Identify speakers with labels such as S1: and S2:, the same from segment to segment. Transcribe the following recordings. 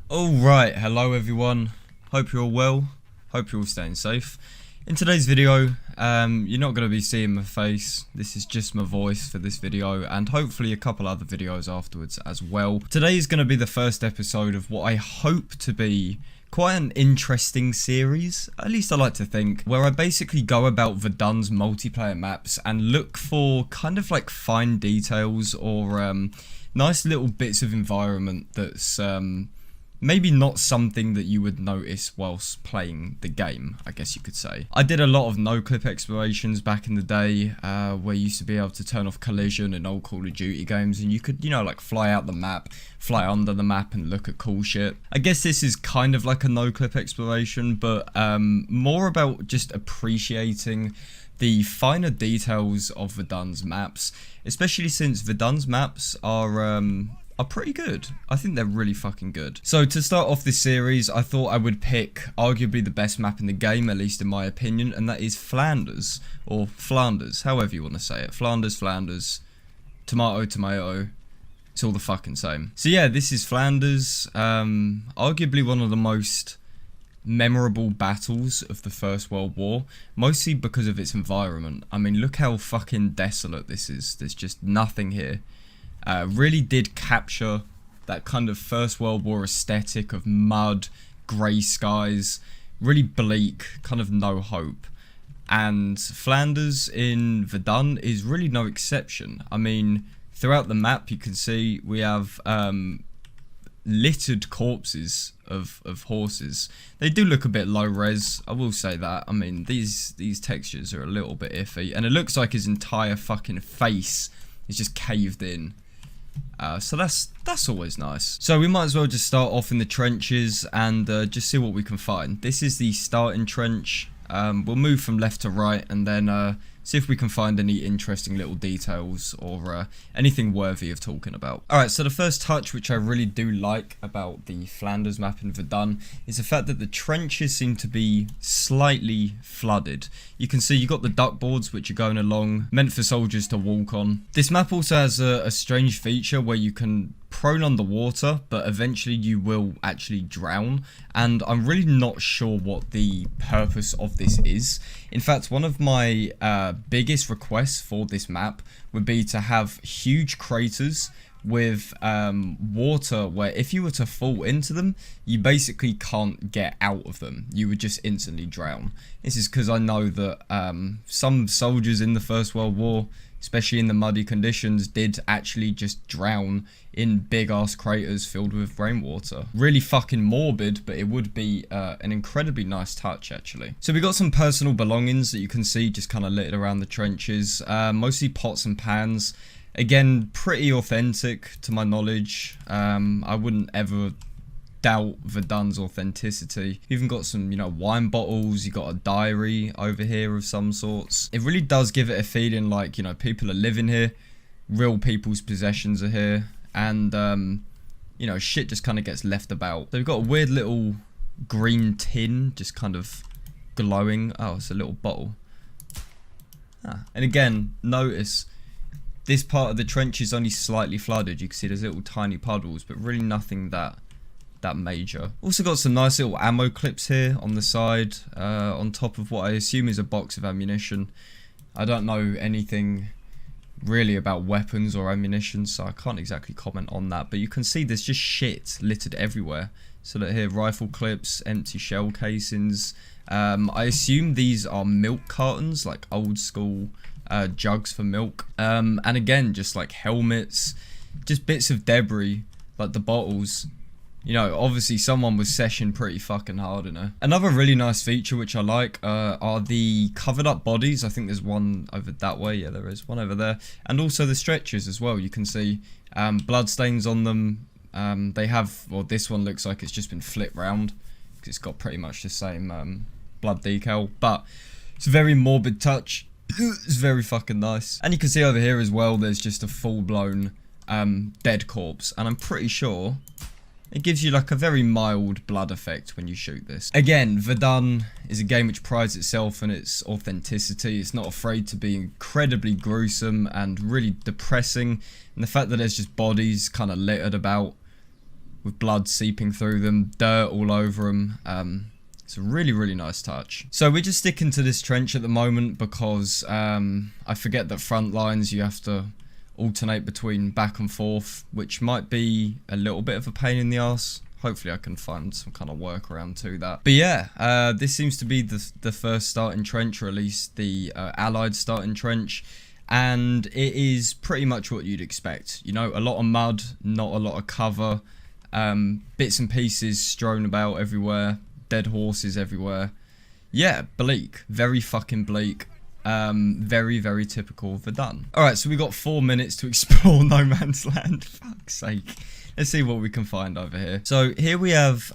S1: Alright, hello everyone, hope you're all well, hope you're all staying safe. In today's video, you're not going to be seeing my face, this is just my voice for this video and hopefully a couple other videos afterwards as well. Today is going to be the first episode of what I hope to be quite an interesting series, at least I like to think, where I basically go about Verdun's multiplayer maps and look for kind of like fine details or nice little bits of environment that's maybe not something that you would notice whilst playing the game, I guess you could say. I did a lot of no-clip explorations back in the day, where you used to be able to turn off collision in old Call of Duty games, and you could, you know, like fly out the map, fly under the map and look at cool shit. I guess this is kind of like a no-clip exploration, but more about just appreciating the finer details of Verdun's maps, especially since Verdun's maps are pretty good. I think they're really fucking good. So to start off this series, I thought I would pick arguably the best map in the game, at least in my opinion, and that is Flanders, or Flanders, however you want to say it. Flanders, tomato, tomato, it's all the fucking same. So yeah, this is Flanders, arguably one of the most memorable battles of the First World War, mostly because of its environment. I mean, look how fucking desolate this is. There's just nothing here. Really did capture that kind of First World War aesthetic of mud, grey skies, really bleak, kind of no hope. And Flanders in Verdun is really no exception. I mean, throughout the map you can see we have littered corpses of horses. They do look a bit low res, I will say that. I mean, these textures are a little bit iffy, and it looks like his entire fucking face is just caved in. So that's always nice. So we might as well just start off in the trenches and just see what we can find. This is the starting trench. We'll move from left to right and then see if we can find any interesting little details or anything worthy of talking about. Alright, so the first touch which I really do like about the Flanders map in Verdun is the fact that the trenches seem to be slightly flooded. You can see you got the duck boards which are going along, meant for soldiers to walk on. This map also has a strange feature where you can prone underwater, but eventually you will actually drown, and I'm really not sure what the purpose of this is. In fact, one of my biggest requests for this map would be to have huge craters with water where if you were to fall into them, you basically can't get out of them. You would just instantly drown. This is because I know that some soldiers in the First World War, especially in the muddy conditions, did actually just drown in big ass craters filled with rainwater. Really fucking morbid, but it would be an incredibly nice touch actually. So we got some personal belongings that you can see just kind of littered around the trenches, mostly pots and pans. Again, pretty authentic to my knowledge. I wouldn't ever doubt Verdun's authenticity. You've even got some, you know, wine bottles, you got a diary over here of some sorts. It really does give it a feeling like, you know, people are living here, real people's possessions are here, and you know, shit just kind of gets left about. So we've got a weird little green tin just kind of glowing. Oh, it's a little bottle. And again, notice this part of the trench is only slightly flooded. You can see there's little tiny puddles, but really nothing that major. Also got some nice little ammo clips here on the side, on top of what I assume is a box of ammunition. I don't know anything really about weapons or ammunition, so I can't exactly comment on that, but you can see there's just shit littered everywhere. So that here, rifle clips, empty shell casings. I assume these are milk cartons, like old school jugs for milk. And again, just like helmets, just bits of debris, like the bottles. You know, obviously someone was seshing pretty fucking hard in her. Another really nice feature which I like are the covered up bodies. I think there's one over that way. Yeah, there is one over there. And also the stretchers as well. You can see blood stains on them. They have, well, this one looks like it's just been flipped round because it's got pretty much the same blood decal. But it's a very morbid touch. It's very fucking nice. And you can see over here as well, there's just a full-blown dead corpse. And I'm pretty sure it gives you like a very mild blood effect when you shoot this. Again, Verdun is a game which prides itself on its authenticity. It's not afraid to be incredibly gruesome and really depressing. And the fact that there's just bodies kind of littered about with blood seeping through them, dirt all over them. It's a really, really nice touch. So we're just sticking to this trench at the moment because I forget that front lines you have to alternate between back and forth, which might be a little bit of a pain in the arse. Hopefully I can find some kind of workaround to that. But yeah, this seems to be the first starting trench, or at least the Allied starting trench. And it is pretty much what you'd expect. You know, a lot of mud, not a lot of cover, bits and pieces strewn about everywhere, dead horses everywhere. Yeah, bleak. Very fucking bleak. Very, very typical Verdun. Alright, so we got 4 minutes to explore no man's land. Fuck's sake. Let's see what we can find over here. So here we have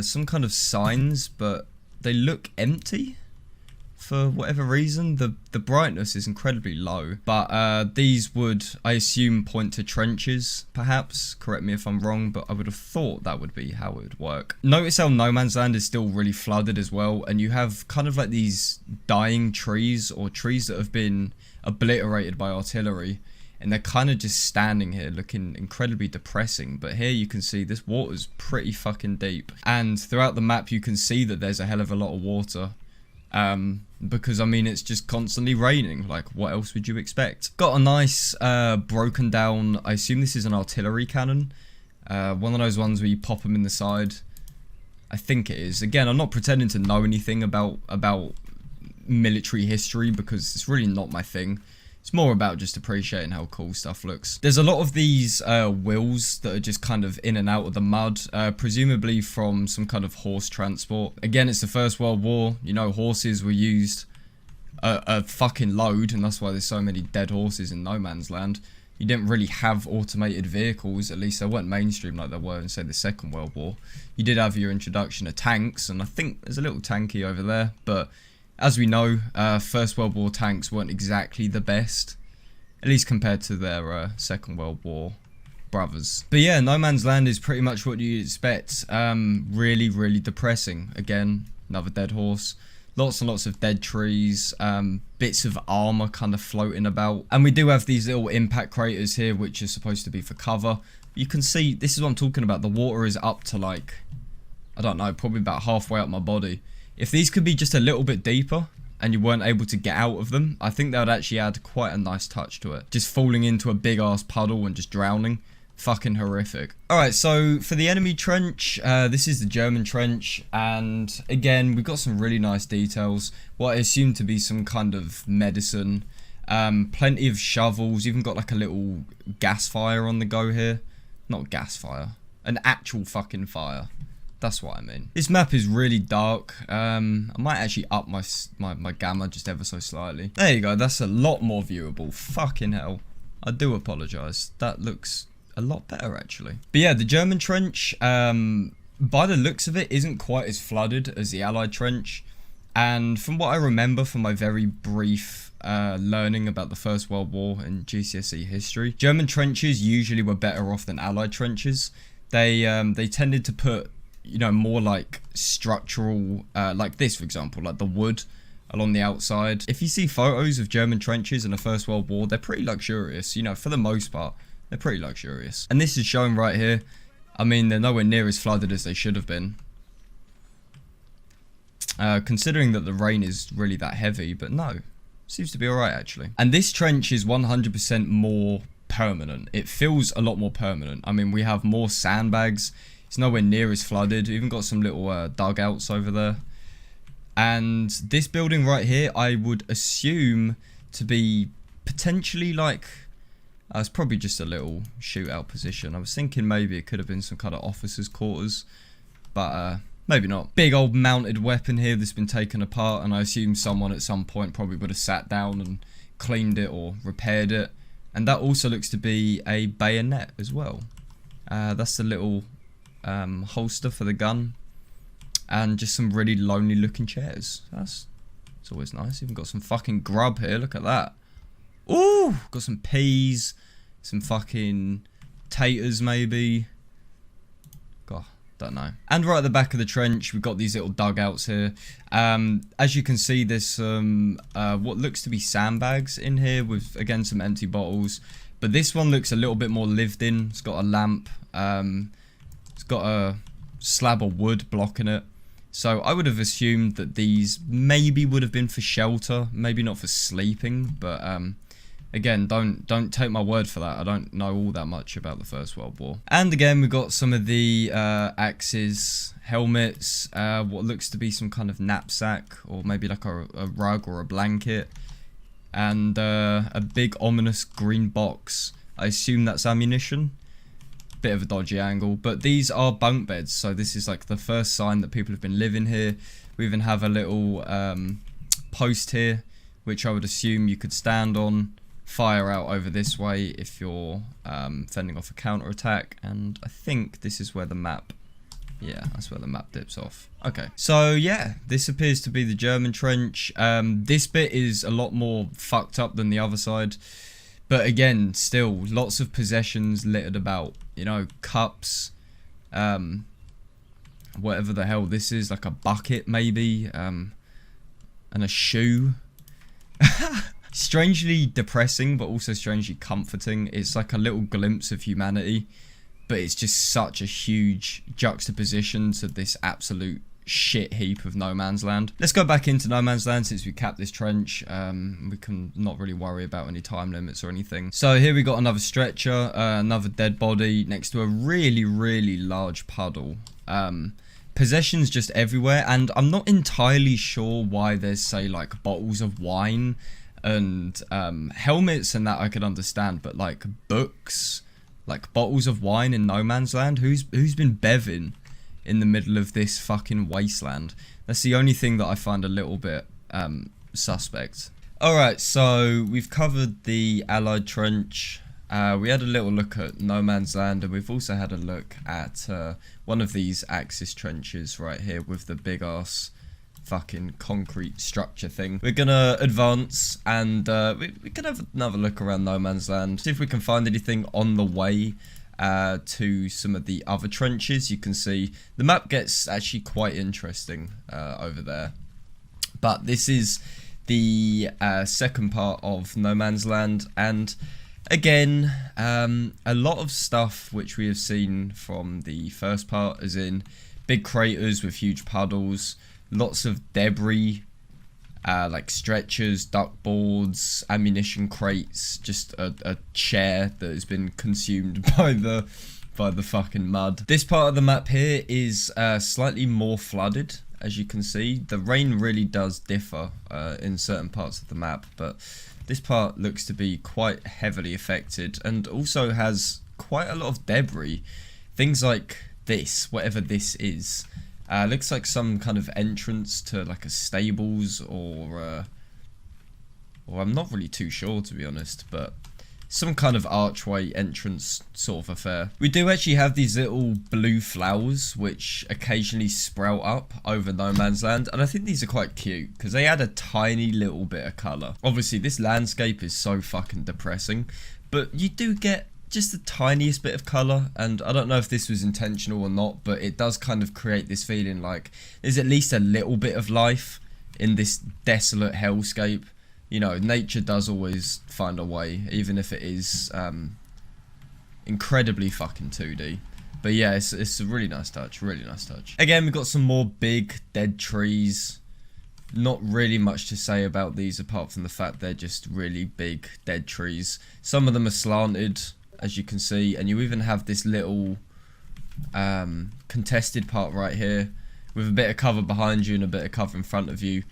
S1: some kind of signs, but they look empty. For whatever reason, the brightness is incredibly low, but these would, I assume, point to trenches, perhaps. Correct me if I'm wrong, but I would have thought that would be how it would work. Notice how no man's land is still really flooded as well, and you have kind of like these dying trees, or trees that have been obliterated by artillery, and they're kind of just standing here looking incredibly depressing. But here you can see this water's pretty fucking deep, and throughout the map you can see that there's a hell of a lot of water. Because I mean it's just constantly raining. Like, what else would you expect? Got a nice broken down, I assume this is an artillery cannon, one of those ones where you pop them in the side. I think it is. Again, I'm not pretending to know anything about military history because it's really not my thing. It's more about just appreciating how cool stuff looks. There's a lot of these wheels that are just kind of in and out of the mud, presumably from some kind of horse transport. Again, it's the First World War. You know, horses were used a fucking load, and that's why there's so many dead horses in no man's land. You didn't really have automated vehicles, at least they weren't mainstream like they were in, say, the Second World War. You did have your introduction of tanks, and I think there's a little tanky over there, but as we know, First World War tanks weren't exactly the best, at least compared to their Second World War brothers. But yeah, no man's land is pretty much what you expect. Really, really depressing. Again, another dead horse. Lots and lots of dead trees, bits of armor kind of floating about. And we do have these little impact craters here, which are supposed to be for cover. You can see, this is what I'm talking about. The water is up to like, I don't know, probably about halfway up my body. If these could be just a little bit deeper and you weren't able to get out of them, I think that would actually add quite a nice touch to it. Just falling into a big ass puddle and just drowning. Fucking horrific. Alright, so for the enemy trench, this is the German trench, and again, we've got some really nice details. What I assume to be some kind of medicine. Plenty of shovels, even got like a little gas fire on the go here. Not gas fire, an actual fucking fire. That's what I mean. This map is really dark. I might actually up my gamma just ever so slightly. There you go, that's a lot more viewable. Fucking hell. I do apologise. That looks a lot better actually. But yeah, the German trench, by the looks of it, isn't quite as flooded as the Allied trench. And from what I remember from my very brief learning about the First World War and GCSE history, German trenches usually were better off than Allied trenches. They tended to put, you know, more like structural, like this for example, like the wood along the outside. If you see photos of German trenches in the First World War, they're pretty luxurious, you know, for the most part. They're pretty luxurious. And this is shown right here. I mean, they're nowhere near as flooded as they should have been. Considering that the rain is really that heavy, but no. Seems to be alright actually. And this trench is 100% more permanent. It feels a lot more permanent. I mean, we have more sandbags. It's nowhere near as flooded. We've even got some little dugouts over there. And this building right here, I would assume to be potentially like, it's probably just a little shootout position. I was thinking maybe it could have been some kind of officer's quarters, but maybe not. Big old mounted weapon here that's been taken apart, and I assume someone at some point probably would have sat down and cleaned it or repaired it. And that also looks to be a bayonet as well. That's the little holster for the gun, and just some really lonely looking chairs. It's always nice. Even got some fucking grub here. Look at that. Ooh, got some peas, some fucking taters maybe. God, don't know. And right at the back of the trench, we've got these little dugouts here. As you can see, there's some what looks to be sandbags in here with, again, some empty bottles. But this one looks a little bit more lived in. It's got a lamp. It's got a slab of wood blocking it. So I would have assumed that these maybe would have been for shelter, maybe not for sleeping, but again, don't take my word for that. I don't know all that much about the First World War. And again, we've got some of the axes, helmets, what looks to be some kind of knapsack, or maybe like a rug or a blanket, and a big ominous green box. I assume that's ammunition. Bit of a dodgy angle, but these are bunk beds, so this is like the first sign that people have been living here. We even have a little post here, which I would assume you could stand on, fire out over this way if you're fending off a counter-attack. And I think this is where the map, yeah, that's where the map dips off. Okay, so yeah, this appears to be the German trench. This bit is a lot more fucked up than the other side, but again, still lots of possessions littered about. You know, cups, whatever the hell this is, like a bucket maybe, and a shoe. Strangely depressing, but also strangely comforting. It's like a little glimpse of humanity, but it's just such a huge juxtaposition to this absolute shit heap of no man's land. Let's go back into no man's land since we capped this trench. We can not really worry about any time limits or anything. So here we got another stretcher, another dead body next to a really large puddle. Possessions just everywhere, and I'm not entirely sure why there's, say, like bottles of wine and helmets and that I could understand, but like books, like bottles of wine in no man's land, who's been bevving in the middle of this fucking wasteland? That's the only thing that I find a little bit suspect. Alright, so we've covered the Allied trench. We had a little look at no man's land, and we've also had a look at one of these Axis trenches right here with the big ass fucking concrete structure thing. We're gonna advance, and we can have another look around no man's land, see if we can find anything on the way to some of the other trenches. You can see the map gets actually quite interesting over there, but this is the second part of no man's land, and again, a lot of stuff which we have seen from the first part, as in big craters with huge puddles, lots of debris, like stretchers, duckboards, ammunition crates, just a chair that has been consumed by the fucking mud. This part of the map here is slightly more flooded, as you can see. The rain really does differ in certain parts of the map, but this part looks to be quite heavily affected, and also has quite a lot of debris. Things like this, whatever this is. Looks like some kind of entrance to like a stables, or I'm not really too sure, to be honest, but some kind of archway entrance sort of affair. We do actually have these little blue flowers which occasionally sprout up over no man's land, and I think these are quite cute because they add a tiny little bit of colour. Obviously this landscape is so fucking depressing, but you do get just the tiniest bit of colour, and I don't know if this was intentional or not, but it does kind of create this feeling like there's at least a little bit of life in this desolate hellscape. You know, nature does always find a way, even if it is incredibly fucking 2D. But yeah, it's a really nice touch, really nice touch. Again, we've got some more big dead trees. Not really much to say about these apart from the fact they're just really big dead trees. Some of them are slanted, as you can see, and you even have this little contested part right here with a bit of cover behind you and a bit of cover in front of you.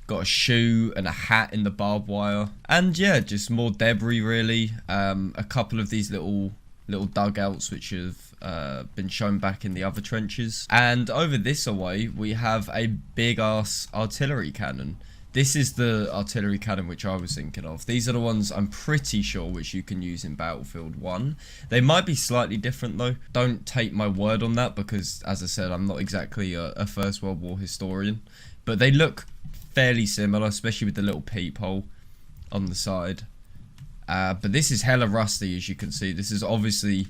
S1: Got a shoe and a hat in the barbed wire, and yeah, just more debris really. A couple of these little dugouts which have been shown back in the other trenches, and over this away we have a big ass artillery cannon. This is the artillery cannon which I was thinking of. These are the ones I'm pretty sure which you can use in Battlefield 1. They might be slightly different though. Don't take my word on that because, as I said, I'm not exactly a First World War historian. But they look fairly similar, especially with the little peephole on the side. But this is hella rusty, as you can see. This has obviously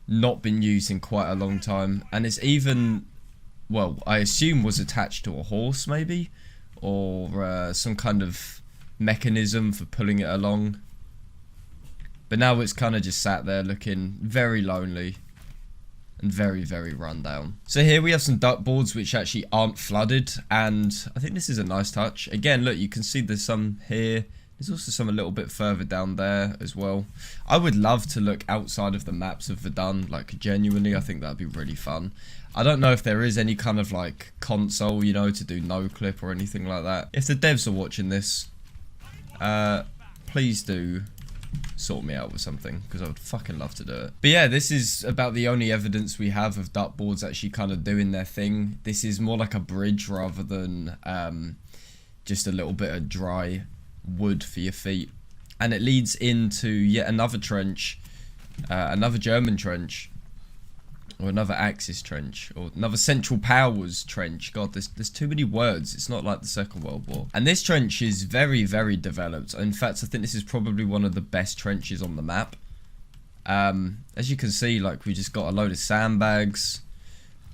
S1: not been used in quite a long time. And it's even, well, I assume was attached to a horse maybe, or some kind of mechanism for pulling it along. But now it's kind of just sat there looking very lonely. and very, very run down. So here we have some duck boards which actually aren't flooded, and I think this is a nice touch. Again, look, you can see there's some here. There's also some a little bit further down there as well. I would love to look outside of the maps of Verdun, like genuinely, I think that'd be really fun. I don't know if there is any kind of like console, you know, to do no clip or anything like that. If the devs are watching this, please do sort me out with something, because I would fucking love to do it. But yeah, this is about the only evidence we have of duck boards actually kind of doing their thing. This is more like a bridge rather than just a little bit of dry wood for your feet, and it leads into yet another trench, another German trench, or another Axis trench, or another Central Powers trench. God, there's too many words. It's not like the Second World War. And this trench is very, very developed. In fact, I think this is probably one of the best trenches on the map. As you can see, like, we just got a load of sandbags.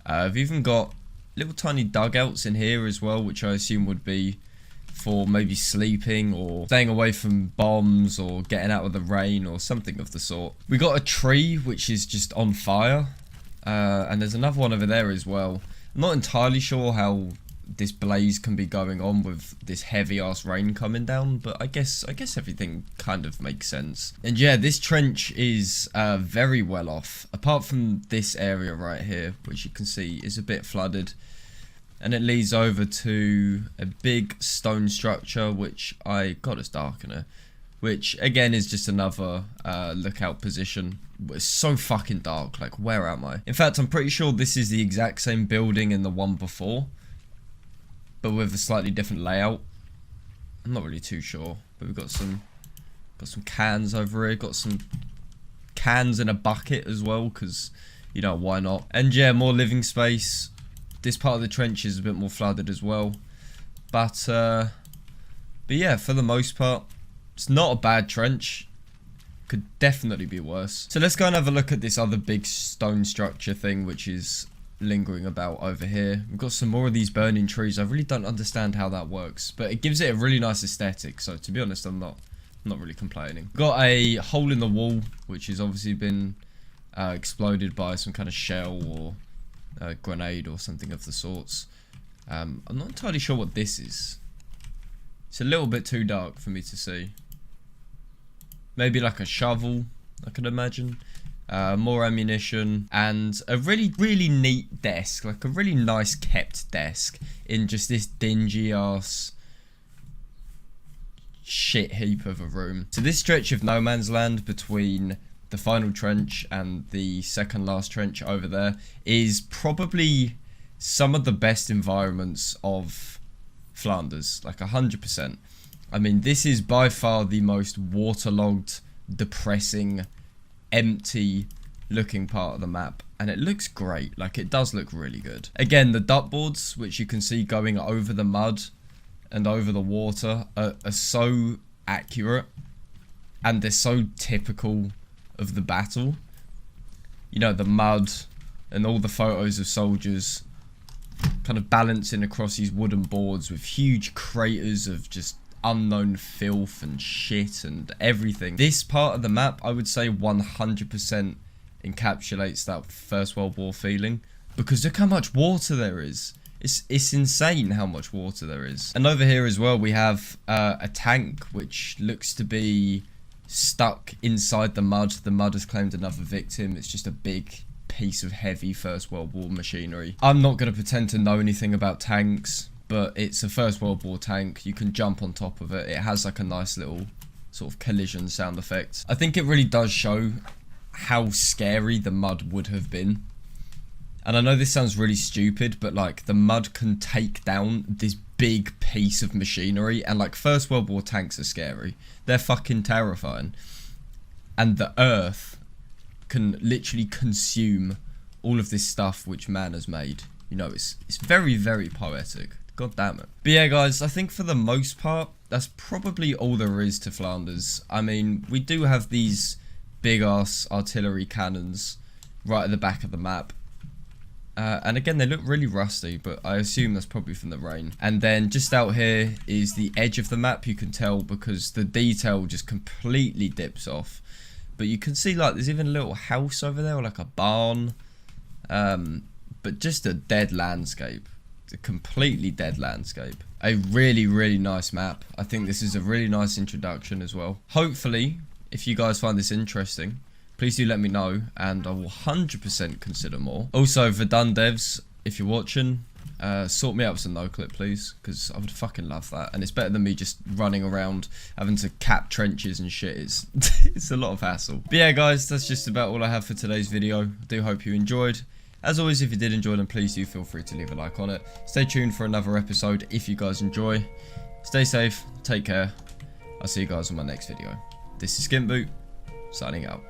S1: We've even got little tiny dugouts in here as well, which I assume would be for maybe sleeping or staying away from bombs or getting out of the rain or something of the sort. We got a tree which is just on fire, and there's another one over there as well. I'm not entirely sure how this blaze can be going on with this heavy ass rain coming down, but I guess everything kind of makes sense. And yeah, this trench is very well off, apart from this area right here, which you can see is a bit flooded. And it leads over to a big stone structure, which God, it's dark in here. Which, again, is just another lookout position. It's so fucking dark, like, where am I? In fact, I'm pretty sure this is the exact same building in the one before, but with a slightly different layout. I'm not really too sure, but we've got some cans over here. Got some cans in a bucket as well, because, you know, why not? And yeah, more living space. This part of the trench is a bit more flooded as well, but yeah, for the most part, it's not a bad trench. Could definitely be worse. So let's go and have a look at this other big stone structure thing, which is lingering about over here. We've got some more of these burning trees. I really don't understand how that works, but it gives it a really nice aesthetic. So to be honest, I'm not really complaining. Got a hole in the wall, which has obviously been exploded by some kind of shell or a grenade or something of the sorts. I'm not entirely sure what this is. It's a little bit too dark for me to see. Maybe like a shovel, I could imagine. More ammunition, and a really, really neat desk, like a really nice kept desk in just this dingy ass shit heap of a room. So this stretch of no man's land between the final trench and the second last trench over there is probably some of the best environments of Flanders, like 100%. I mean, this is by far the most waterlogged, depressing, empty looking part of the map, and it looks great. Like, it does look really good. Again, the duck boards, which you can see going over the mud and over the water, are so accurate, and they're so typical of the battle. You know, the mud and all the photos of soldiers kind of balancing across these wooden boards with huge craters of just unknown filth and shit and everything. This part of the map, I would say 100% encapsulates that First World War feeling, because look how much water there is. It's insane how much water there is. And over here as well, we have a tank which looks to be stuck inside the mud. The mud has claimed another victim. It's just a big piece of heavy First World War machinery. I'm not going to pretend to know anything about tanks, but it's a First World War tank. You can jump on top of it. It has like a nice little sort of collision sound effect. I think it really does show how scary the mud would have been. And I know this sounds really stupid, but like, the mud can take down this big piece of machinery, and like, First World War tanks are scary. They're fucking terrifying. And the earth can literally consume all of this stuff which man has made. You know, it's very, very poetic. God damn it. But yeah, guys, I think for the most part, that's probably all there is to Flanders. I mean, we do have these big ass artillery cannons right at the back of the map. And again, they look really rusty, but I assume that's probably from the rain. And then just out here is the edge of the map. You can tell because the detail just completely dips off. But you can see, like, there's even a little house over there, or like a barn. But just a dead landscape. A completely dead landscape. A really, really nice map. I think this is a really nice introduction as well. Hopefully, if you guys find this interesting, please do let me know, and I will 100% consider more. Also, Verdun devs, if you're watching, sort me out with some no-clip, please, because I would fucking love that. And it's better than me just running around having to cap trenches and shit. It's a lot of hassle. But yeah, guys, that's just about all I have for today's video. I do hope you enjoyed. As always, if you did enjoy, then please do feel free to leave a like on it. Stay tuned for another episode if you guys enjoy. Stay safe, take care. I'll see you guys on my next video. This is SkintBoot, signing out.